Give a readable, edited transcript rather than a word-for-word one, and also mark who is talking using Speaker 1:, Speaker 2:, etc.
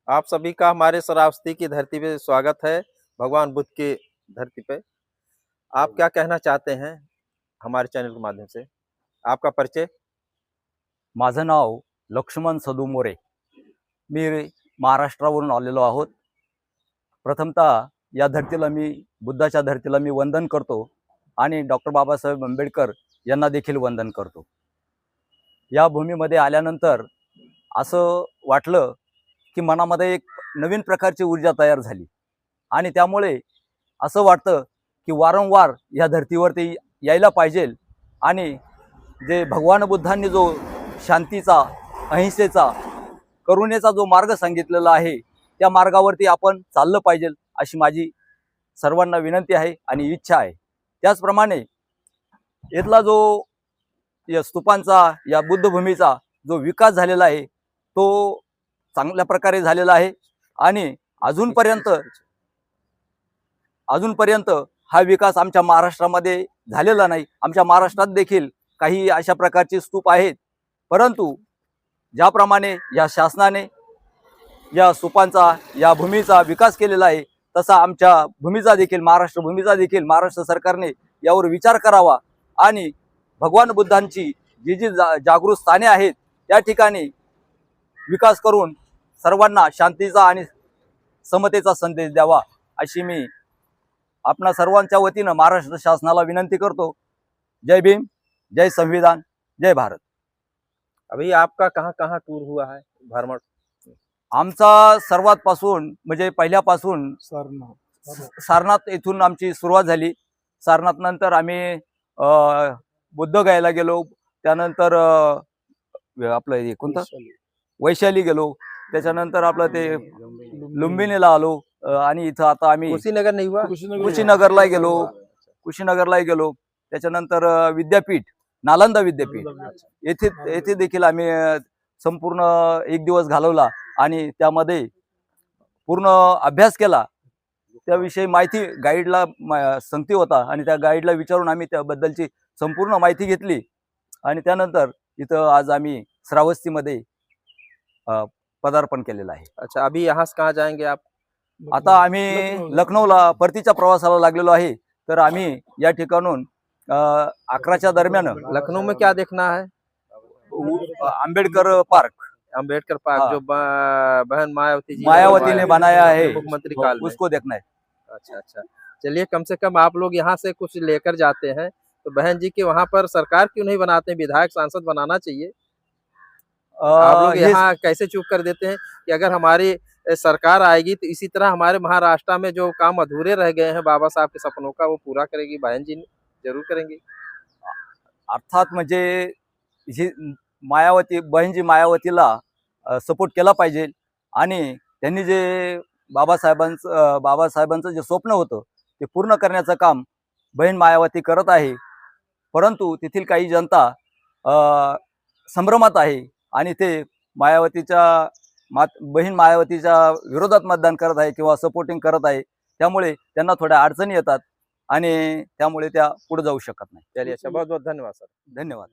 Speaker 1: आप सभी का हमारे श्रावस्ती की धरती पे स्वागत है, भगवान बुद्ध की धरती पे। आप क्या कहना चाहते हैं हमारे चॅनल के माध्यम से? आपका परिचय?
Speaker 2: माझं नाव लक्ष्मण सदू मोरे। मी महाराष्ट्रावरून आलेलो आहोत। प्रथमतः या धरतीला मी बुद्धाच्या धरतीला मी वंदन करतो आणि डॉक्टर बाबासाहेब आंबेडकर यांना देखील वंदन करतो। या भूमीमध्ये आल्यानंतर असं वाटलं की मनामध्ये एक नवीन प्रकारची ऊर्जा तयार झाली आणि त्यामुळे असं वाटतं की वारंवार या धरतीवरती यायला पाहिजे आणि जे भगवान बुद्धांनी जो शांतीचा, अहिंसेचा, करुणेचा जो मार्ग सांगितलेला आहे त्या मार्गावरती आपण चाललं पाहिजे अशी माझी सर्वांना विनंती आहे आणि इच्छा आहे। त्याचप्रमाणे इथला जो या स्तूपांचा, या बुद्धभूमीचा जो विकास झालेला आहे तो चांगल्या प्रकारे झालेला आहे आणि अजूनपर्यंत हा विकास आमच्या महाराष्ट्रामध्ये झालेला नाही। आमच्या महाराष्ट्रात देखील काही अशा प्रकारचे स्तूप आहेत, परंतु ज्याप्रमाणे या शासनाने या स्तूपांचा, या भूमीचा विकास केलेला आहे तसा आमच्या भूमीचा देखील, महाराष्ट्र भूमीचा देखील महाराष्ट्र सरकारने यावर विचार करावा आणि भगवान बुद्धांची जी जी जागृत स्थाने आहेत त्या ठिकाणी विकास करून सर्वांना शांतीचा आणि समतेचा संदेश द्यावा अशी मी अपना सर्वांच्या वतीनं महाराष्ट्र शासनाला विनंती करतो। जय भीम, जय संविधान, जय भारत।
Speaker 1: अभी आपका कहाँ-कहाँ टूर हुआ है भ्रमण?
Speaker 2: आमचा सर्वात पासून म्हणजे पहिल्यापासून सारनाथ येथून आमची सुरुवात झाली। सारनाथ नंतर आम्ही बुद्धगयाला गेलो, त्यानंतर आपलं हे कोणतं वैशाली गेलो, त्याच्यानंतर आपलं ते लुंबिनीला आलो आणि इथं आता आम्ही
Speaker 1: कुशीनगर नहीं हुआ?
Speaker 2: कुशीनगरला गेलो, त्याच्यानंतर विद्यापीठ, नालंदा विद्यापीठ येथे देखील आम्ही संपूर्ण एक दिवस घालवला आणि त्यामध्ये पूर्ण अभ्यास केला। त्याविषयी माहिती गाईडला संगती होता आणि त्या गाईडला विचारून आम्ही त्याबद्दलची संपूर्ण माहिती घेतली आणि त्यानंतर इथं आज आम्ही श्रावस्तीमध्ये पदार्पण केलेलं आहे।
Speaker 1: अच्छा, अभी यहाँ से कहाँ जाएंगे आप?
Speaker 2: आता आम्ही लखनौला परतीच्या प्रवासाला लागलेलो आहे, तर आम्ही या ठिकाणून 11च्या दरम्यान
Speaker 1: लखनऊ में क्या देखना है?
Speaker 2: अंबेडकर पार्क
Speaker 1: जो बहन
Speaker 2: मायावती ने बनाया है,
Speaker 1: मुख्यमंत्री काल में,
Speaker 2: उसको देखना है।
Speaker 1: अच्छा, चलिए, कम से कम आप लोग यहाँ से कुछ लेकर जाते हैं तो बहन जी के वहाँ पर सरकार क्यों नहीं बनाते? विधायक सांसद बनाना चाहिए। आप लोग यहाँ कैसे चुप कर देते हैं कि अगर हमारी सरकार आएगी तो इसी तरह हमारे महाराष्ट्र में जो काम अधूरे रह गए हैं बाबा साहब के सपनों का वो पूरा करेगी बहन जी, जरूर करेंगी।
Speaker 2: अर्थात म्हणजे ही मायावती बहीणजी मायावतीला सपोर्ट केला पाहिजे आणि त्यांनी जे बाबासाहेबांचं जे स्वप्न होतं ते पूर्ण करण्याचं काम बहीण मायावती करत आहे, परंतु तेथील काही जनता संभ्रमात आहे आणि ते बहीण मायावतीच्या विरोधात मतदान करत आहे किंवा सपोर्टिंग करत आहे, त्यामुळे त्यांना थोड्या अडचणी येतात आणि त्यामुळे त्या पुढे जाऊ शकत नाही।
Speaker 1: चलिए, अच्छा, बहुत बहुत धन्यवाद सर।
Speaker 2: धन्यवाद।